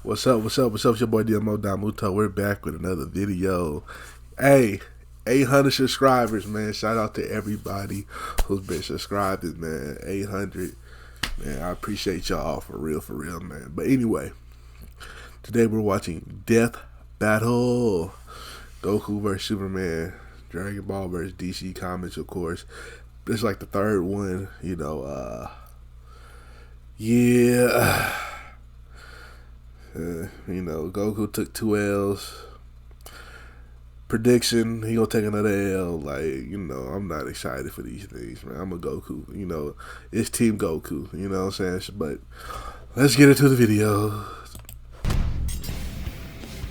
What's up? What's up? What's up? It's your boy Domuto. We're back with another video. Hey, 800 subscribers, man. Shout out to everybody who's been subscribing, man. 800, man. I appreciate y'all for real, man. But anyway, today we're watching Death Battle. Goku vs Superman. Dragon Ball vs DC Comics, of course. This is like the third one, you know. You know, Goku took 2 L's. Prediction, he gonna take another L. Like, you know, I'm not excited for these things, man. I'm a Goku, you know. It's Team Goku, you know what I'm saying? But let's get into the video.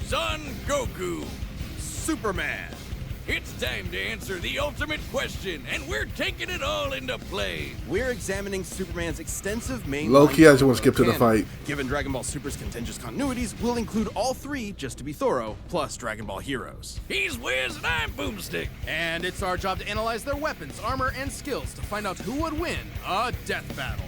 Son Goku, Superman. It's time to answer the ultimate question, and we're taking it all into play. We're examining Superman's extensive main Low-key, I just want to skip to the fight. Given Dragon Ball Super's contentious continuities, we'll include all 3, just to be thorough, plus Dragon Ball Heroes. He's Wiz and I'm Boomstick. And it's our job to analyze their weapons, armor, and skills to find out who would win a death battle.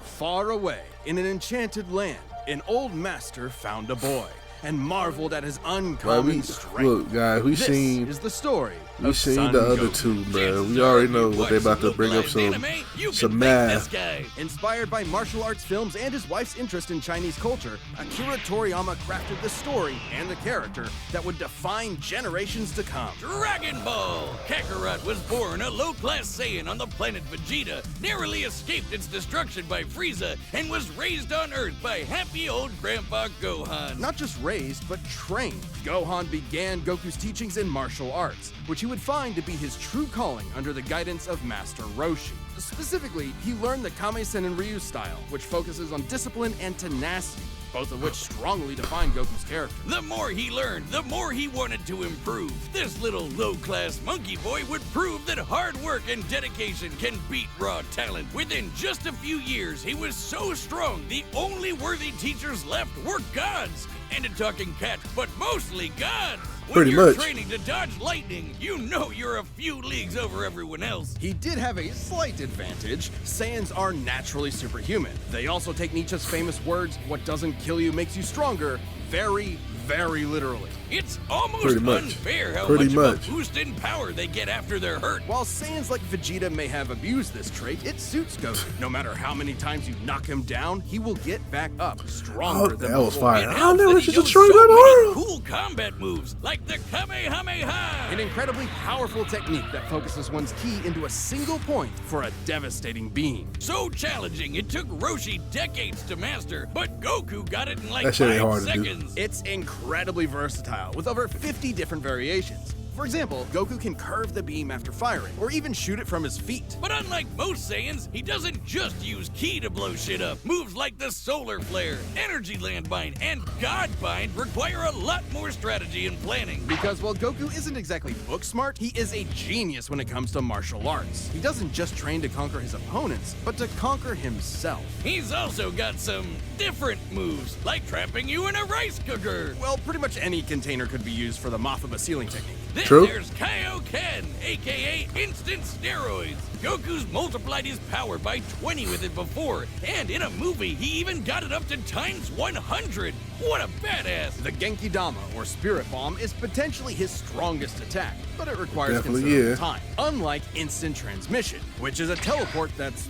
Far away, in an enchanted land, an old master found a boy and marveled at his uncommon strength. Look, guys, we this seen is the story. We seen the other two, man. We already know what they about to bring up some math. Inspired by martial arts films and his wife's interest in Chinese culture, Akira Toriyama crafted the story and the character that would define generations to come. Dragon Ball! Kakarot was born a low-class Saiyan on the planet Vegeta, narrowly escaped its destruction by Frieza, and was raised on Earth by happy old Grandpa Gohan. Not just raised, but trained. Gohan began Goku's teachings in martial arts, which he would find to be his true calling under the guidance of Master Roshi. Specifically, he learned the Kame-sen and Ryu style, which focuses on discipline and tenacity, both of which strongly define Goku's character. The more he learned, the more he wanted to improve. This little low-class monkey boy would prove that hard work and dedication can beat raw talent. Within just a few years, he was so strong, the only worthy teachers left were gods. And a talking cat, but mostly gods. When you're training to dodge lightning, you know you're a few leagues over everyone else. He did have a slight advantage. Saiyans are naturally superhuman. They also take Nietzsche's famous words, "What doesn't kill you makes you stronger," very, very literally. It's almost unfair how much of a boost in power they get after they're hurt. While Saiyans like Vegeta may have abused this trait, it suits Goku. No matter how many times you knock him down, he will get back up stronger than that was before. fire. I never should have trained that hard. Cool combat moves like the Kamehameha. An incredibly powerful technique that focuses one's ki into a single point for a devastating beam. So challenging, it took Roshi decades to master, but Goku got it in like that shit ain't 5 hard to do. seconds. It's incredibly versatile, with over 50 different variations. For example, Goku can curve the beam after firing, or even shoot it from his feet. But unlike most Saiyans, he doesn't just use ki to blow shit up. Moves like the Solar Flare, Energy Landmine, and God Bind require a lot more strategy and planning. Because while Goku isn't exactly book smart, he is a genius when it comes to martial arts. He doesn't just train to conquer his opponents, but to conquer himself. He's also got some different moves, like trapping you in a rice cooker. Well, pretty much any container could be used for the Mothaba sealing technique. Then True. there's Kaioken, aka instant steroids. Goku's multiplied his power by 20 with it before, and in a movie, he even got it up to times 100. What a badass! The Genki Dama, or Spirit Bomb, is potentially his strongest attack, but it requires Definitely, considerable time. Unlike instant transmission, which is a teleport that's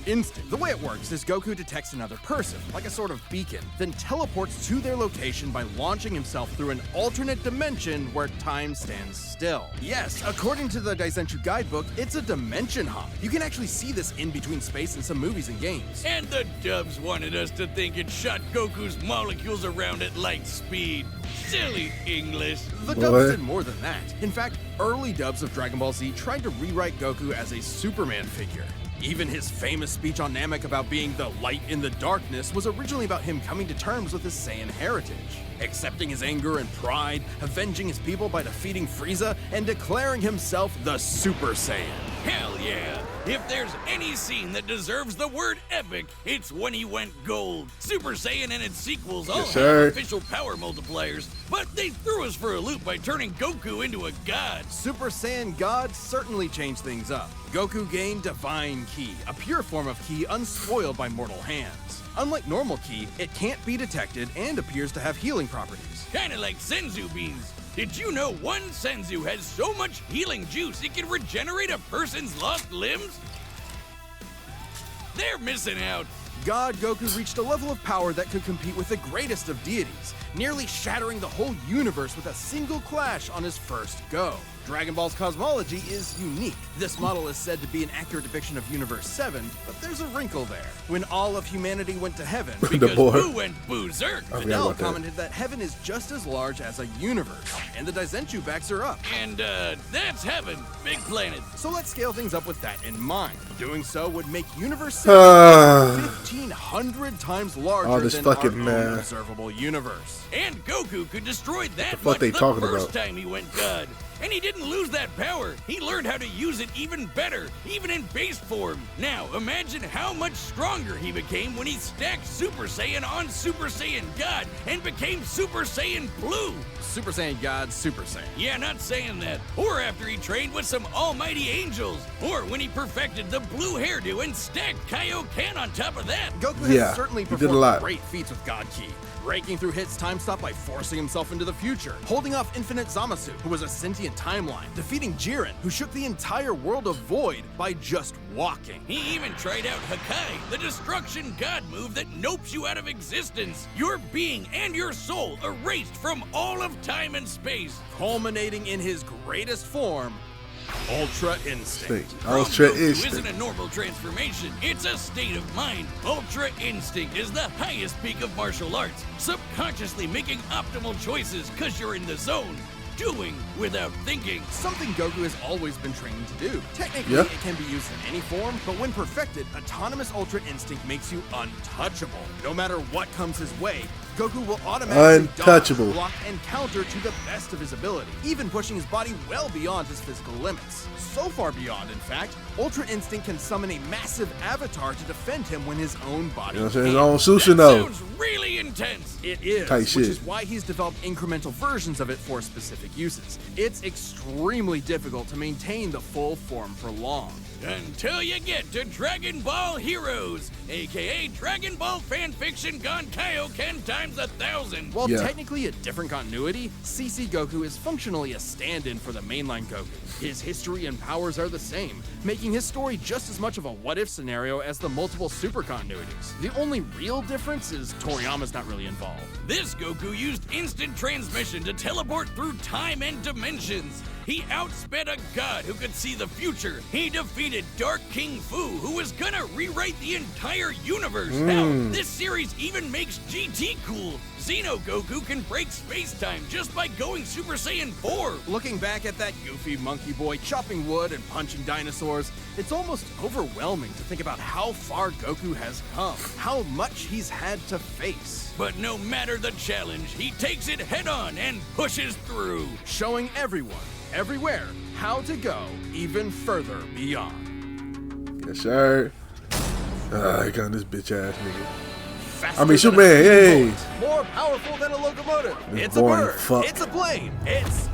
instant. The way it works is Goku detects another person, like a sort of beacon, then teleports to their location by launching himself through an alternate dimension where time stands still. Yes, according to the Daizenshuu guidebook, it's a dimension hop. You can actually see this in between space in some movies and games. And the dubs wanted us to think it shot Goku's molecules around at light speed. Silly English. The dubs did more than that. In fact, early dubs of Dragon Ball Z tried to rewrite Goku as a Superman figure. Even his famous speech on Namek about being the light in the darkness was originally about him coming to terms with his Saiyan heritage, accepting his anger and pride, avenging his people by defeating Frieza, and declaring himself the Super Saiyan. Hell yeah! If there's any scene that deserves the word epic, it's when he went gold. Super Saiyan and its sequels all have official power multipliers, but they threw us for a loop by turning Goku into a god. Super Saiyan God certainly changed things up. Goku gained Divine Ki, a pure form of Ki unspoiled by mortal hands. Unlike normal Ki, it can't be detected and appears to have healing properties. Kinda like Senzu beans. Did you know one Senzu has so much healing juice it can regenerate a person's lost limbs? They're missing out. God Goku reached a level of power that could compete with the greatest of deities, nearly shattering the whole universe with a single clash on his first go. Dragon Ball's cosmology is unique. This model is said to be an accurate depiction of Universe 7, but there's a wrinkle there. When all of humanity went to heaven, because Boo went berserk. Fidel commented that heaven is just as large as a universe, and the Daizenshuu backs are up. And, that's heaven. Big planet. So let's scale things up with that in mind. Doing so would make Universe 7 1,500 times larger than our own observable universe. And Goku could destroy that much the first time he went God. And he didn't lose that power. He learned how to use it even better, even in base form. Now, imagine how much stronger he became when he stacked Super Saiyan on Super Saiyan God and became Super Saiyan Blue. Super Saiyan God, Super Saiyan. Yeah, not saying that. Or after he trained with some almighty angels. Or when he perfected the blue hairdo and stacked Kaioken on top of that. Goku has certainly performed great feats with God Ki. Breaking through Hit's time stop by forcing himself into the future, holding off Infinite Zamasu, who was a sentient timeline, defeating Jiren, who shook the entire world of Void by just walking. He even tried out Hakai, the destruction god move that nopes you out of existence. Your being and your soul erased from all of time and space. Culminating in his greatest form, Ultra Instinct. Ultra Goku Instinct isn't a normal transformation, it's a state of mind. Ultra Instinct is the highest peak of martial arts, subconsciously making optimal choices because you're in the zone. Doing without thinking. Something Goku has always been trained to do. Technically, it can be used in any form, but when perfected, Autonomous Ultra Instinct makes you untouchable. No matter what comes his way, Goku will automatically dodge, block, and counter to the best of his ability, even pushing his body well beyond his physical limits. So far beyond, in fact, Ultra Instinct can summon a massive avatar to defend him when his own body can't. His own Susanoo. That sounds really intense. It is, which is why he's developed incremental versions of it for specific uses. It's extremely difficult to maintain the full form for long. Until you get to Dragon Ball Heroes, aka Dragon Ball fanfiction gone Kaioken times 1,000. While technically a different continuity, CC Goku is functionally a stand-in for the mainline Goku. His history and powers are the same, making his story just as much of a what-if scenario as the multiple super continuities. The only real difference is Toriyama's not really involved. This Goku used instant transmission to teleport through time and dimensions. He outsped a god who could see the future. He defeated Dark King Fu, who was gonna rewrite the entire universe. Now, this series even makes GT cool. Xeno Goku can break space-time just by going Super Saiyan 4. Looking back at that goofy monkey boy chopping wood and punching dinosaurs, it's almost overwhelming to think about how far Goku has come, how much he's had to face. But no matter the challenge, he takes it head-on and pushes through. Showing everyone, everywhere, how to go even further beyond. Yes, sir. I got this bitch ass nigga. Faster I mean, Superman, hey! More powerful than a locomotive. It's a boring bird. fuck. It's a plane. It's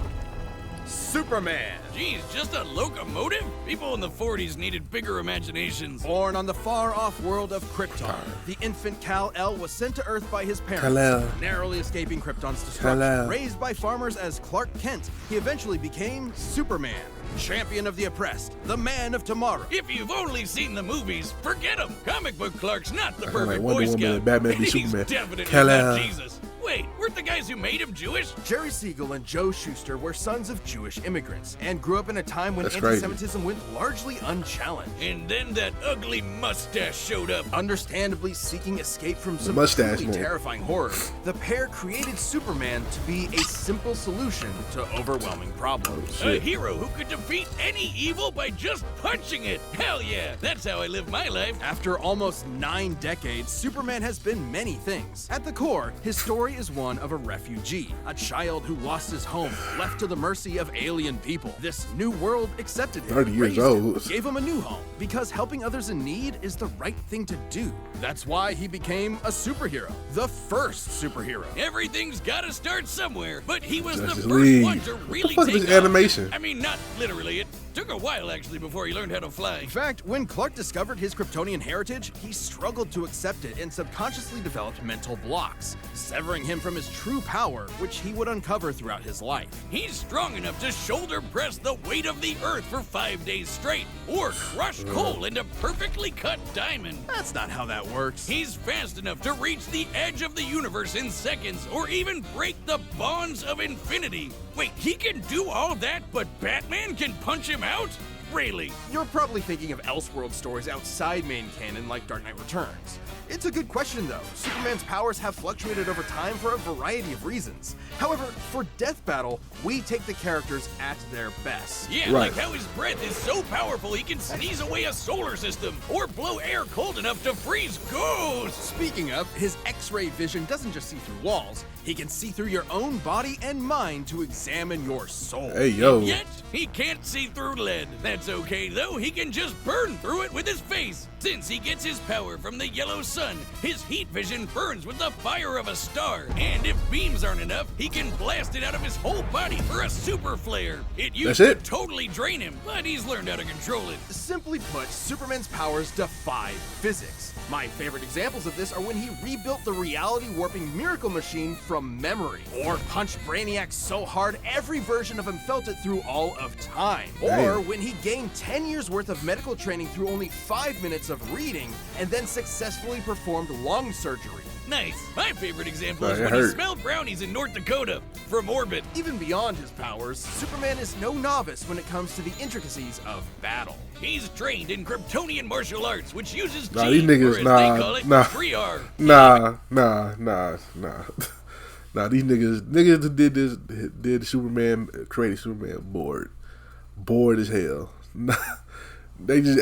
Superman. Geez, just a locomotive? People in the 40s needed bigger imaginations. Born on the far-off world of Krypton, the infant Kal-El was sent to Earth by his parents, Kal-El. narrowly escaping Krypton's destruction. Kal-El. Raised by farmers as Clark Kent, he eventually became Superman, champion of the oppressed, the man of tomorrow. If you've only seen the movies, forget him. Comic book Clark's not the Like perfect Wonder Boy Woman Scout. and Batman be He's Superman. definitely Kal-El. not Jesus. Wait, weren't the guys who made him Jewish? Jerry Siegel and Joe Shuster were sons of Jewish immigrants and grew up in a time when That's crazy. anti-Semitism went largely unchallenged. And then that ugly mustache showed up. Understandably seeking escape from some mustache truly man. terrifying horrors, the pair created Superman to be a simple solution to overwhelming problems. A hero who could defeat any evil by just punching it. Hell yeah, that's how I live my life. After almost 9 decades, Superman has been many things. At the core, his story is one of a refugee, a child who lost his home, left to the mercy of alien people. This new world accepted him, 30 years raised him, old. gave him a new home, because helping others in need is the right thing to do. That's why he became a superhero, the first superhero. Everything's gotta start somewhere, but he was Justice the first League. one to What really the fuck is take this off. animation? I mean, not literally. It took a while, actually, before he learned how to fly. In fact, when Clark discovered his Kryptonian heritage, he struggled to accept it and subconsciously developed mental blocks, severing him from his true power, which he would uncover throughout his life. He's strong enough to shoulder press the weight of the Earth for 5 days straight, or crush coal into perfectly cut diamond. That's not how that works. He's fast enough to reach the edge of the universe in seconds, or even break the bonds of infinity. Wait, he can do all that, but Batman can punch him out? Really? You're probably thinking of Elseworld stories outside main canon like Dark Knight Returns. It's a good question though. Superman's powers have fluctuated over time for a variety of reasons. However, for Death Battle, we take the characters at their best. Yeah, Right. like how his breath is so powerful he can sneeze away a solar system, or blow air cold enough to freeze ghosts. Speaking of, his X-ray vision doesn't just see through walls, he can see through your own body and mind to examine your soul. Hey, yo. Yet, he can't see through lead. That's okay though, he can just burn through it with his face. Since he gets his power from the yellow sun, his heat vision burns with the fire of a star. And if beams aren't enough, he can blast it out of his whole body for a super flare. It used That's it? to totally drain him, but he's learned how to control it. Simply put, Superman's powers defy physics. My favorite examples of this are when he rebuilt the reality warping miracle machine from memory, or punched Brainiac so hard every version of him felt it through all of time, or Damn. when he gained 10 years worth of medical training through only 5 minutes of reading and then successfully performed lung surgery. Nice. My favorite example Oh, is it when he hurt. smelled brownies in North Dakota from orbit. Even beyond his powers, Superman is no novice when it comes to the intricacies of battle. He's trained in Kryptonian martial arts, which uses Nah, G, these niggas, or as nah, they call it, nah. 3R. Nah, these niggas who did Superman, created Superman bored as hell. They just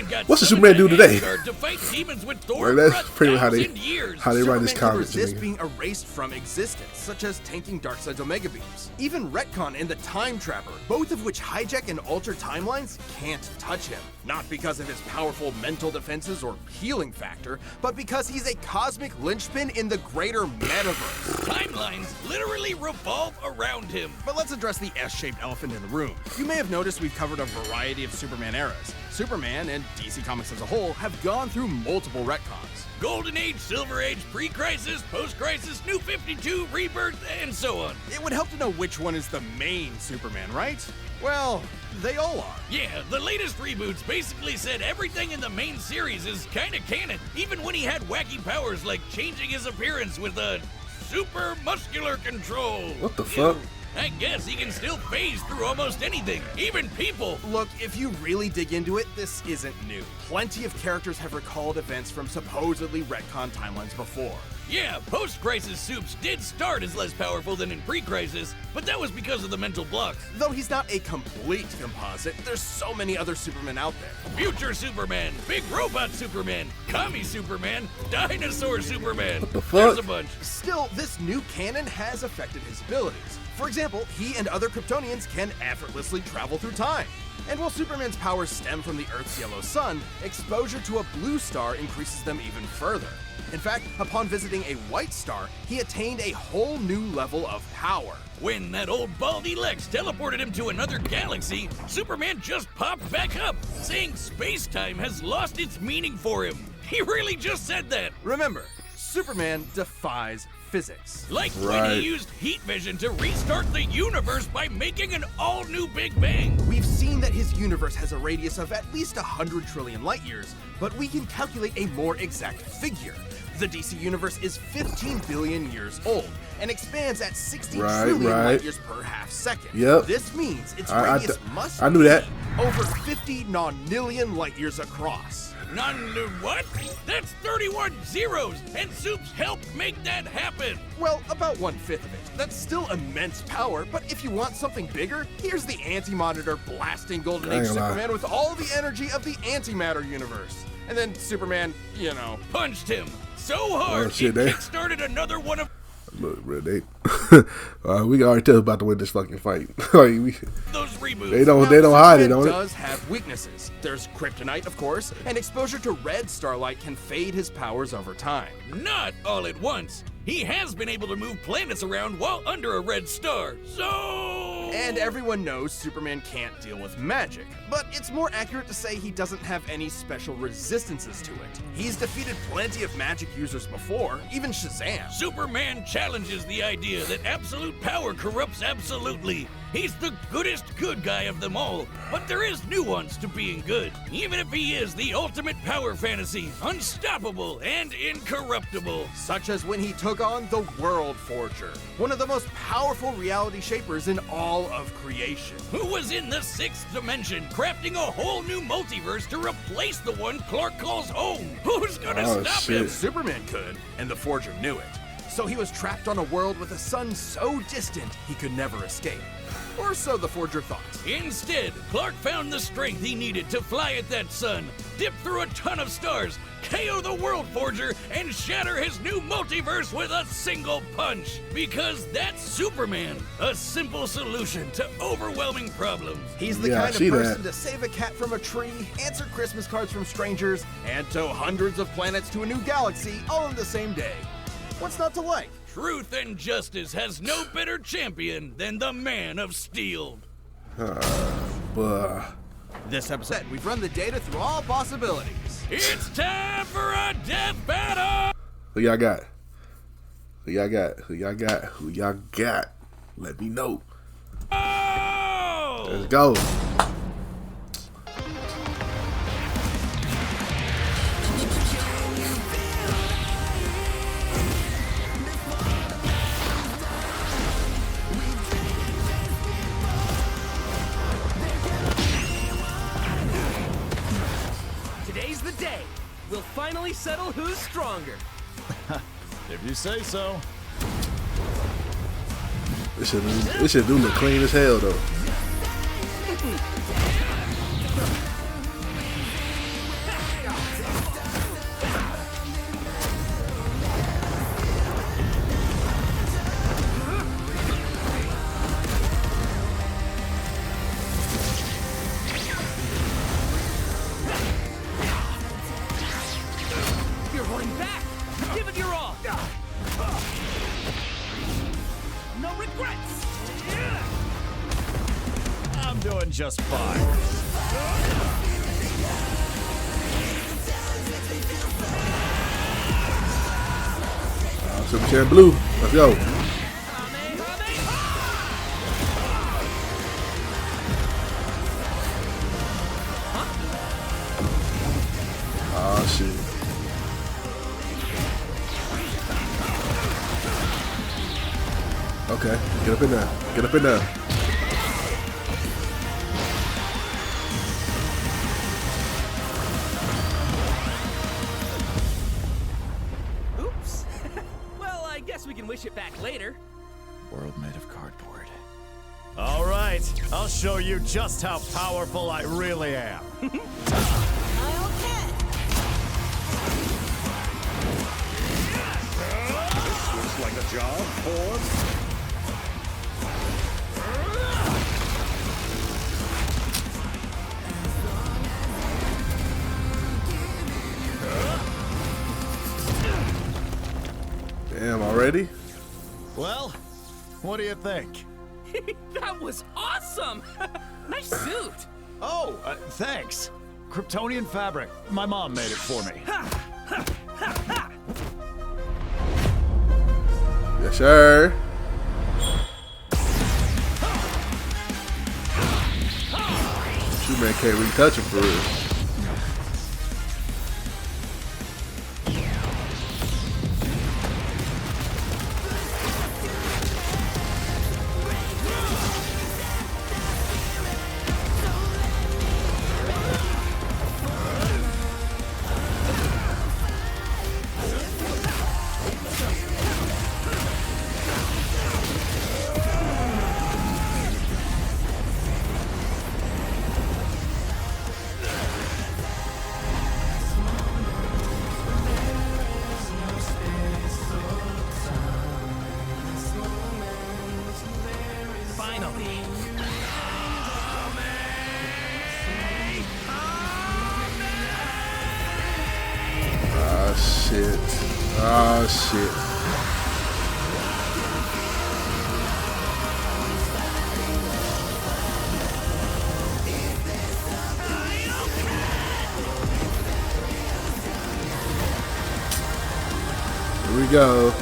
Got what's the summoned Superman do to today? Asgard to fight demons with Thor Like, that's for pretty much 1,000 years. how they write this Superman can comics. resist nigga. being erased from existence, such as tanking Darkseid's Omega Beams. Even Retcon and the Time Trapper, both of which hijack and alter timelines, can't touch him. Not because of his powerful mental defenses or healing factor, but because he's a cosmic linchpin in the greater metaverse. Timelines literally revolve around him. But let's address the S-shaped elephant in the room. You may have noticed we've covered a variety of Superman eras. Superman, and DC Comics as a whole, have gone through multiple retcons. Golden Age, Silver Age, Pre-Crisis, Post-Crisis, New 52, Rebirth, and so on. It would help to know which one is the main Superman, right? Well, they all are. Yeah, the latest reboots basically said everything in the main series is kinda canon, even when he had wacky powers like changing his appearance with a super muscular control. What the fuck? I guess he can still phase through almost anything, even people. Look, if you really dig into it, this isn't new. Plenty of characters have recalled events from supposedly retcon timelines before. Yeah, post-crisis Supes did start as less powerful than in pre-crisis, but that was because of the mental blocks. Though he's not a complete composite, there's so many other Supermen out there. Future Superman, Big Robot Superman, Commie Superman, Dinosaur Superman. What the fuck? There's a bunch. Still, this new canon has affected his abilities. For example, he and other Kryptonians can effortlessly travel through time. And while Superman's powers stem from the Earth's yellow sun, exposure to a blue star increases them even further. In fact, upon visiting a white star, he attained a whole new level of power. When that old baldy Lex teleported him to another galaxy, Superman just popped back up, saying space-time has lost its meaning for him. He really just said that. Remember, Superman defies physics. Like when Right. he used heat vision to restart the universe by making an all-new Big Bang. We've seen that his universe has a radius of at least 100 trillion light years, but we can calculate a more exact figure. The DC universe is 15 billion years old and expands at 60 trillion light years per half second. Yep. This means its I radius must knew that. be over 50 nonillion light years across. What? That's 31 zeros, and Supes helped make that happen. Well, about 1/5 of it. That's still immense power, but if you want something bigger, here's the Anti-Monitor blasting Golden I ain't Age gonna lie. Superman with all the energy of the antimatter universe. And then Superman, Punched him so hard Oh, shit, it they- kickstarted another one of Look, bro, they we can already tell about to win this fucking fight. Like Those reboots. they don't hide it, don't it? Does have weaknesses. There's kryptonite, of course, and exposure to red starlight can fade his powers over time. Not all at once. He has been able to move planets around while under a red star. So. And everyone knows Superman can't deal with magic, but it's more accurate to say he doesn't have any special resistances to it. He's defeated plenty of magic users before, even Shazam. Superman challenges the idea that absolute power corrupts absolutely. He's the goodest good guy of them all, but there is nuance to being good, even if he is the ultimate power fantasy, unstoppable and incorruptible. Such as when he took on the World Forger, one of the most powerful reality shapers in all of creation. Who was in the 6th dimension, crafting a whole new multiverse to replace the one Clark calls home? Who's gonna stop him? Superman could, and the Forger knew it. So he was trapped on a world with a sun so distant he could never escape. Or so the Forger thought. Instead, Clark found the strength he needed to fly at that sun, dip through a ton of stars, KO the World Forger, and shatter his new multiverse with a single punch. Because that's Superman, a simple solution to overwhelming problems. He's the kind of person to save a cat from a tree, answer Christmas cards from strangers, and tow hundreds of planets to a new galaxy all in the same day. What's not to like? Truth and justice has no better champion than the Man of Steel. This episode, we've run the data through all possibilities. It's time for a death battle! Who y'all got? Who y'all got? Who y'all got? Who y'all got? Let me know. Oh! Let's go. Today's the day. We'll finally settle who's stronger. If you say so. This shit do look clean as hell though. You're holding back. Give it your all. No regrets. I'm doing just fine. Super Saiyan Blue. Let's go. Oh shit. Okay, get up in there. Get up in there. Oops. Well, I guess we can wish it back later. World made of cardboard. All right, I'll show you just how powerful I really am. This looks like a job for... Damn, already? Well, what do you think? That was awesome. Nice suit. Oh, thanks. Kryptonian fabric. My mom made it for me. Yes, sir. Shoot, man can't really touch him for real. Oh shit. Here we go.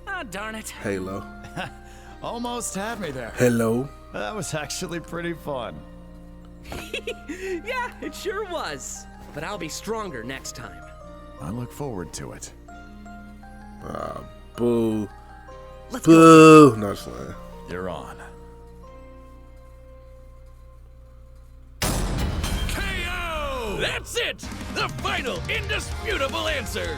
Ah, darn it. Halo. Almost had me there. Hello. That was actually pretty fun. Yeah, it sure was. But I'll be stronger next time. I look forward to it. Boo. Let's go. Boo. No, just lying. You're on. KO! That's it! The final, indisputable answer!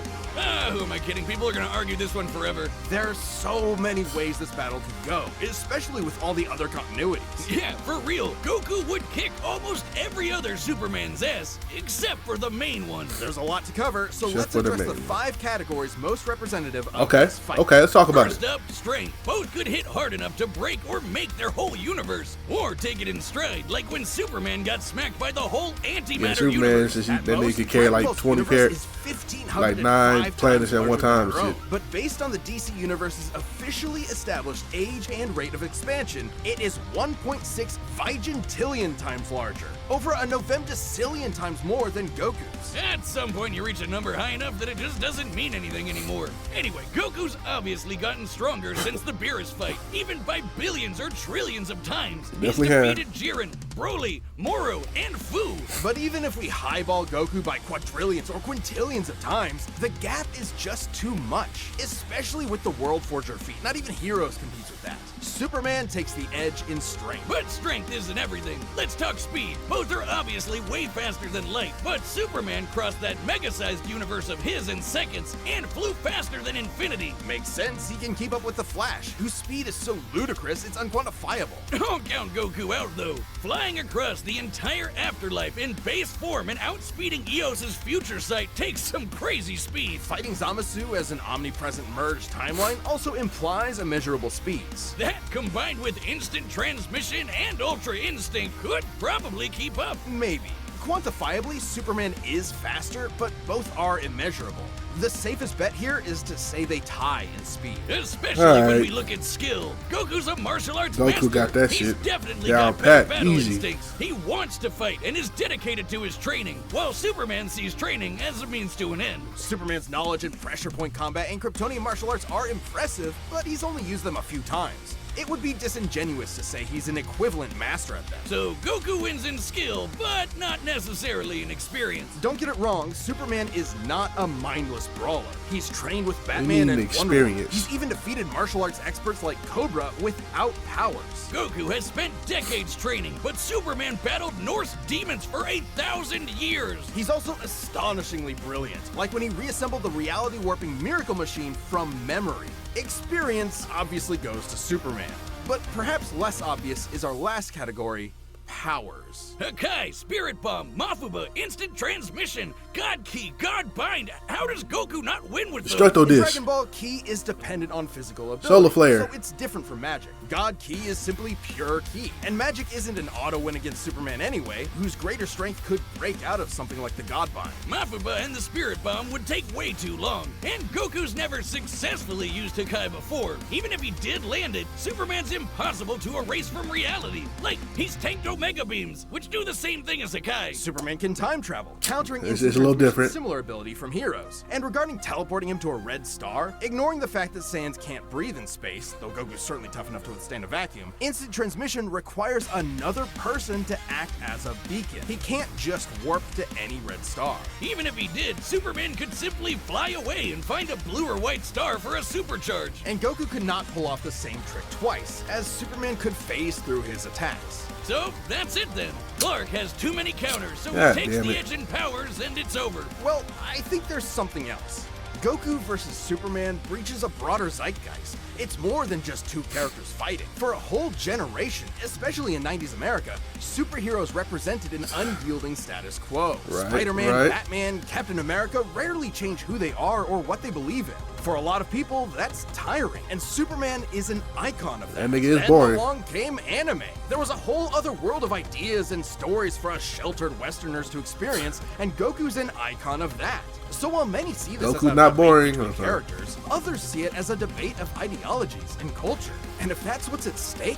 Who am I kidding? People are gonna argue this one forever. There's so many ways this battle could go, especially with all the other continuities. Yeah, for real. Goku would kick almost every other Superman's ass, except for the main one. There's a lot to cover, so Except let's for the address the main. 5 categories most representative of Okay. this fight. Okay, let's talk about First it. up, strength. Both could hit hard enough to break or make their whole universe, or take it in stride, like when Superman got smacked by the whole antimatter Yeah, Superman, universe. since At that nigga most, could carry like Dragon 20 Ball's universe pair. is 1,505 like 9 planets at one larger time than our and own. shit. But based on the DC Universe's officially established age and rate of expansion, it is 1.6 vigintillion times larger, over a novemdecillion times more than Goku's. At some point, you reach a number high enough that it just doesn't mean anything anymore. Anyway, Goku's obviously gotten stronger since the Beerus fight, even by billions or trillions of times. He's Definitely have. defeated Jiren, Broly, Moro, and Fu. But even if we highball Goku by quadrillions or quintillions of times, the gap is just too much, especially with the World Forger feat. Not even Heroes competes with that. Superman takes the edge in strength. But strength isn't everything. Let's talk speed. Both are obviously way faster than light, but Superman crossed that mega-sized universe of his in seconds and flew faster than infinity. Makes sense, he can keep up with the Flash, whose speed is so ludicrous it's unquantifiable. Don't count Goku out, though. Flying across the entire afterlife in base form and outspeeding Eos's future sight takes some crazy speed. Fighting Zamasu as an omnipresent merged timeline also implies immeasurable speeds. That, combined with instant transmission and ultra instinct, could probably keep up. Maybe. Quantifiably, Superman is faster, but both are immeasurable. The safest bet here is to say they tie in speed. Especially when Alright. we look at skill. Goku's a martial arts Goku master. got that He's shit definitely down got better pat, battle easy. instincts. He wants to fight and is dedicated to his training, while Superman sees training as a means to an end. Superman's knowledge in pressure point combat and Kryptonian martial arts are impressive, but he's only used them a few times. It would be disingenuous to say he's an equivalent master at them. So Goku wins in skill, but not necessarily in experience. Don't get it wrong, Superman is not a mindless brawler. He's trained with mean Batman and Wonder Woman. experience? He's even defeated martial arts experts like Cobra without powers. Goku has spent decades training, but Superman battled Norse demons for 1,000 years. He's also astonishingly brilliant, like when he reassembled the reality warping miracle machine from memory. Experience obviously goes to Superman, but perhaps less obvious is our last category, powers. Hakai, Spirit Bomb, Mafuba, Instant Transmission, God Key, God Bind. How does Goku not win with those? Destructo In Disc. Dragon Ball, Ki is dependent on physical ability, Solar Flare. so it's different from Magic. God Ki is simply pure Ki, and Magic isn't an auto win against Superman anyway, whose greater strength could break out of something like the God Bind. Mafuba and the Spirit Bomb would take way too long, and Goku's never successfully used Hakai before. Even if he did land it, Superman's impossible to erase from reality. Like, he's tanked Omega Beams, which do the same thing as Hakai. Superman can time travel, countering It's instant a little transmission's different. similar ability from Heroes. And regarding teleporting him to a red star, ignoring the fact that Saiyans can't breathe in space, though Goku's certainly tough enough to withstand a vacuum, instant transmission requires another person to act as a beacon. He can't just warp to any red star. Even if he did, Superman could simply fly away and find a blue or white star for a supercharge. And Goku could not pull off the same trick twice, as Superman could phase through his attacks. So, that's it then. Clark has too many counters, so God he takes damn the it. edge in powers and it's over. Well, I think there's something else. Goku vs. Superman breaches a broader zeitgeist. It's more than just two characters fighting. For a whole generation, especially in 90s America, superheroes represented an unyielding status quo. Right, Spider-Man, right. Batman, Captain America rarely change who they are or what they believe in. For a lot of people, that's tiring, and Superman is an icon of that. That nigga is Then boring. along came anime. There was a whole other world of ideas and stories for us sheltered Westerners to experience, and Goku's an icon of that. So while many see this Goku as a not debate boring. between Okay. characters, others see it as a debate of ideologies and culture. And if that's what's at stake,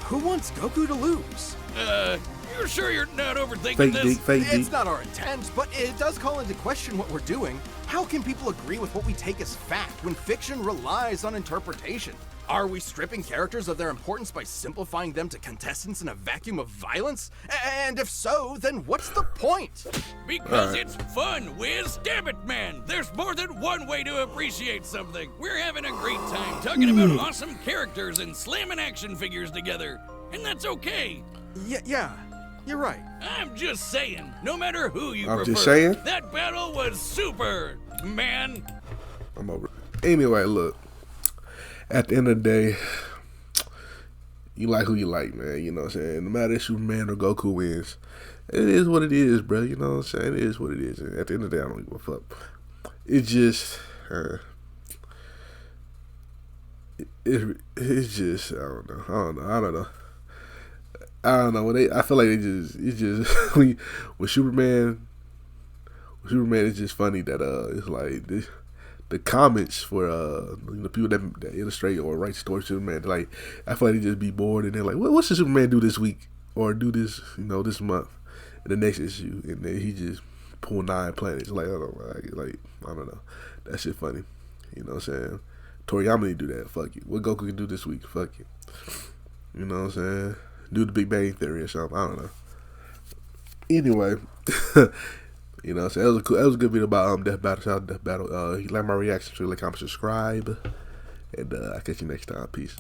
who wants Goku to lose? You're sure you're not overthinking Fake this? deep, fake It's deep. not our intent, but it does call into question what we're doing. How can people agree with what we take as fact when fiction relies on interpretation? Are we stripping characters of their importance by simplifying them to contestants in a vacuum of violence? And if so, then what's the point? Because it's fun, Wiz. Damn it, man. There's more than one way to appreciate something. We're having a great time talking about awesome characters and slamming action figures together. And that's okay. Yeah, you're right. I'm just saying, no matter who you I'm prefer, just saying? that battle was super, man. I'm over it. Anyway, look. At the end of the day, you like who you like, man. You know what I'm saying? No matter if Superman or Goku wins, it is what it is, bro. You know what I'm saying? It is what it is. And at the end of the day, I don't give a fuck. It's just, it's just, I don't know. I feel like it's just with Superman, it's just funny that it's like this. The comments for the people that illustrate or write stories to Superman, like I feel like they just be bored and they're like, what should Superman do this week or do this this month in the next issue, and then he just pull 9 planets. Like I don't know, that shit funny. You know what I'm saying? Toriyama need to do that. Fuck you. What Goku can do this week? Fuck you. You know what I'm saying? Do the Big Bang Theory or something. I don't know. Anyway. You know what I'm saying? That was a good video about Death Battle. Shout out to Death Battle. If you like my reaction, so like, comment, subscribe. And I'll catch you next time. Peace.